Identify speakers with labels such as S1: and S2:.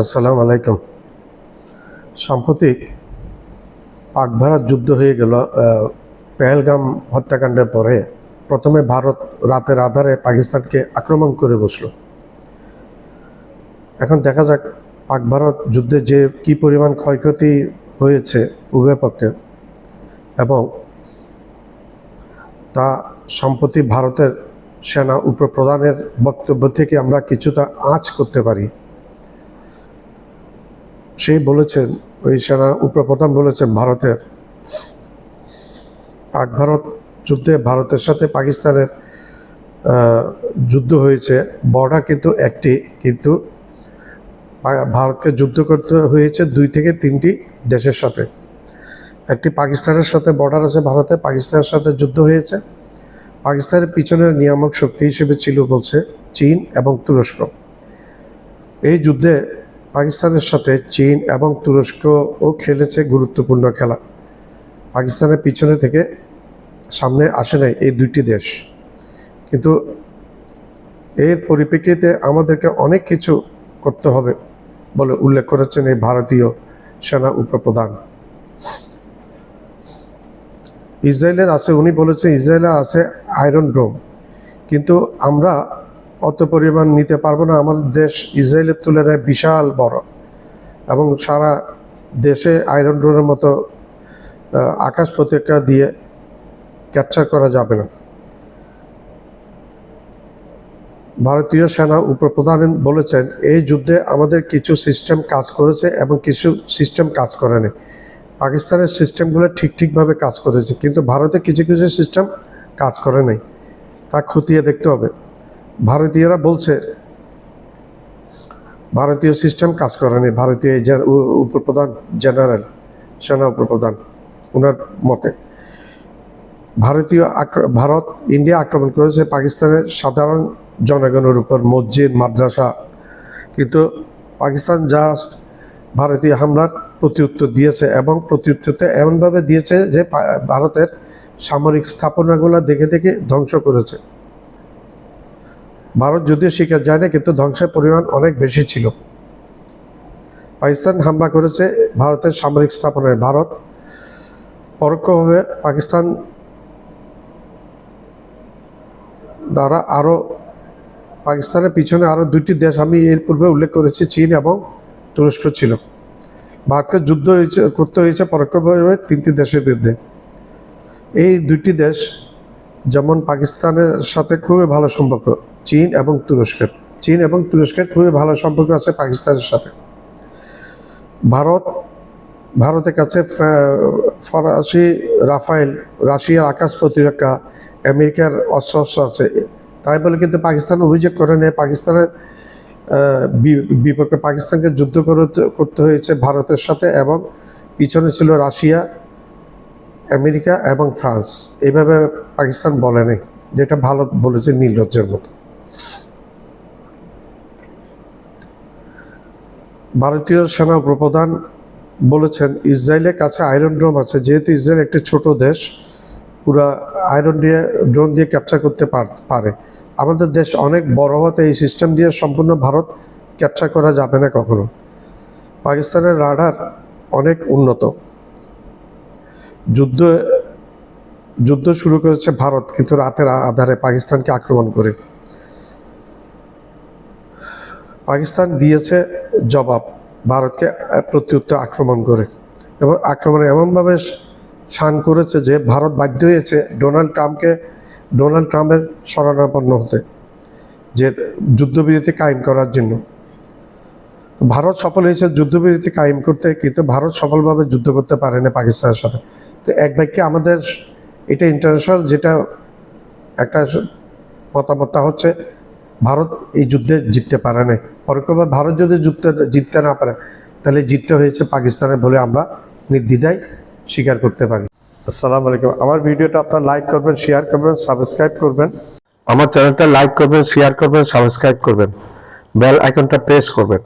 S1: আসসালামু আলাইকুম। সাম্প্রতিক পাক ভারত যুদ্ধ হয়ে গেল। পেহেলগাম হত্যাকাণ্ডের পরে প্রথমে ভারত রাতের আধারে পাকিস্তানকে আক্রমণ করে বসল। এখন দেখা যাক পাক ভারত যুদ্ধে যে কী পরিমাণ ক্ষয়ক্ষতি হয়েছে উভয় পক্ষে, এবং তা সম্প্রতি ভারতের সেনা উপপ্রধানের বক্তব্য থেকে আমরা কিছুটা আঁচ করতে পারি। সেই বলেছেন, ওই সেনা উপপ্রধান বলেছেন, ভারতের পাক ভারত যুদ্ধে ভারতের সাথে পাকিস্তানের যুদ্ধ হয়েছে। বর্ডার কিন্তু একটি, কিন্তু ভারতকে যুদ্ধ করতে হয়েছে 2 থেকে 3টি দেশের সাথে। একটি পাকিস্তানের সাথে বর্ডার আছে ভারতে, পাকিস্তানের সাথে যুদ্ধ হয়েছে। পাকিস্তানের পিছনের নিয়ামক শক্তি হিসেবে ছিল বলছে চীন এবং তুরস্ক। এই যুদ্ধে পাকিস্তানের সাথে চীন এবং তুরস্কও খেলেছে গুরুত্বপূর্ণ খেলা। পাকিস্তানের পিছনে থেকে সামনে আসে নাই এই 2টি দেশ, কিন্তু এর পরিপ্রেক্ষিতে আমাদেরকে অনেক কিছু করতে হবে বলে উল্লেখ করেছেন এই ভারতীয় সেনা উপপ্রধান। ইসরায়েলের আছে, উনি বলেছেন ইসরায়েলের আছে আয়রন ডোম, কিন্তু আমরা অত পরিমাণ নিতে পারবো না। আমাদের দেশ ইসরায়েলের তুলনায় বিশাল বড়, এবং সারা দেশে আয়রন ডোমের মতো আকাশ প্রতিরক্ষা দিয়ে ক্যাপচার করা যাবে না। ভারতীয় সেনা উপপ্রধান বলেছেন এই যুদ্ধে আমাদের কিছু সিস্টেম কাজ করেছে এবং কিছু সিস্টেম কাজ করেনি। পাকিস্তানের সিস্টেমগুলো ঠিকভাবে কাজ করেছে, কিন্তু ভারতে কিছু কিছু সিস্টেম কাজ করে নাই। তা খতিয়ে দেখতে হবে। ভারতীয়রা বলছে ভারতীয় সিস্টেম কাজ করেনি। ভারতীয় উপপ্রধান জেনারেল, সেনা উপপ্রধান, ওনার মতে ভারত ইন্ডিয়া আক্রমণ করেছে পাকিস্তানের সাধারণ জনগণের উপর, মসজিদ, মাদ্রাসা, কিন্তু পাকিস্তান জাস্ট ভারতীয় হামলার প্রত্যুত্তর দিয়েছে, এবং প্রত্যুত্তরতে এমনভাবে দিয়েছে যে ভারতের সামরিক স্থাপনাগুলো দেখে দেখে ধ্বংস করেছে। ভারত যদিও স্বীকার যায় না, কিন্তু ধ্বংসের পরিমাণ অনেক বেশি ছিল। পাকিস্তান হামলা করেছে ভারতের সামরিক স্থাপনায়। ভারত পরোক্ষভাবে পাকিস্তান দ্বারা পাকিস্তানের পিছনে আরও 2টি দেশ আমি এর পূর্বে উল্লেখ করেছি, চীন এবং তুরস্ক ছিল। ভারতকে যুদ্ধ করতে হয়েছে পরোক্ষভাবে 3টি দেশের বিরুদ্ধে। এই 2টি দেশ যেমন পাকিস্তানের সাথে খুবই ভালো সম্পর্ক, চীন এবং তুরস্কের খুবই ভালো সম্পর্ক আছে পাকিস্তানের সাথে। ভারতের কাছে ফরাসি রাফায়েল, রাশিয়ার আকাশ প্রতিরক্ষা, আমেরিকার অস্ত্র আছে। তাই বলে কিন্তু পাকিস্তান অভিযোগ করে নেয় পাকিস্তানের বিপক্ষে পাকিস্তানকে যুদ্ধ করতে হয়েছে ভারতের সাথে, এবং পিছনে ছিল রাশিয়া, আমেরিকা এবং ফ্রান্স। এইভাবে পাকিস্তান বলে নেই, যেটা ভারত বলেছে নির্লজ্জের মতো। ভারতীয় সেনা উপপ্রধান বলেছেন ইসরায়েলের কাছে আয়রন ড্রোন আছে। যেহেতু ইসরায়েল একটি ছোট দেশ, পুরা ড্রোন দিয়ে ক্যাপচার করতে পারে। আমাদের দেশ অনেক বড় হতে এই সিস্টেম দিয়ে সম্পূর্ণ ভারত ক্যাপচার করা যাবে না কখনো। পাকিস্তানের রাডার অনেক উন্নত। যুদ্ধ শুরু করেছে ভারত, কিন্তু রাতের আধারে পাকিস্তানকে আক্রমণ করে। পাকিস্তান দিয়েছে জবাব ভারতকে প্রত্যুত্তর আক্রমণ করে, এবং আক্রমণে এমনভাবে শান করেছে যে ভারত বাধ্য হয়েছে ডোনাল্ড ট্রাম্পের শরণাপন্ন হতে, যে যুদ্ধবিরতি কায়েম করার জন্য। ভারত সফল হয়েছে যুদ্ধবিরতি কায়েম করতে, কিন্তু ভারত সফলভাবে যুদ্ধ করতে পারেনি পাকিস্তানের সাথে। তো এক বাক্যে আমাদের এটা ইন্টারন্যাশনাল যেটা একটা মতামত, তা হচ্ছে ভারত এই যুদ্ধে জিততে পারে না। পরোক্ষভাবে ভারত যদি জিততে না পারে, তাহলে জিততে হয়েছে পাকিস্তানের বলে আমরা নির্দ্বিধায় স্বীকার করতে পারি। আসসালামু আলাইকুম। আমার ভিডিওটা আপনারা লাইক করবেন, শেয়ার করবেন, সাবস্ক্রাইব করবেন। আমার চ্যানেলটা লাইক করবেন, শেয়ার করবেন, সাবস্ক্রাইব করবেন, বেল আইকনটা প্রেস করবেন।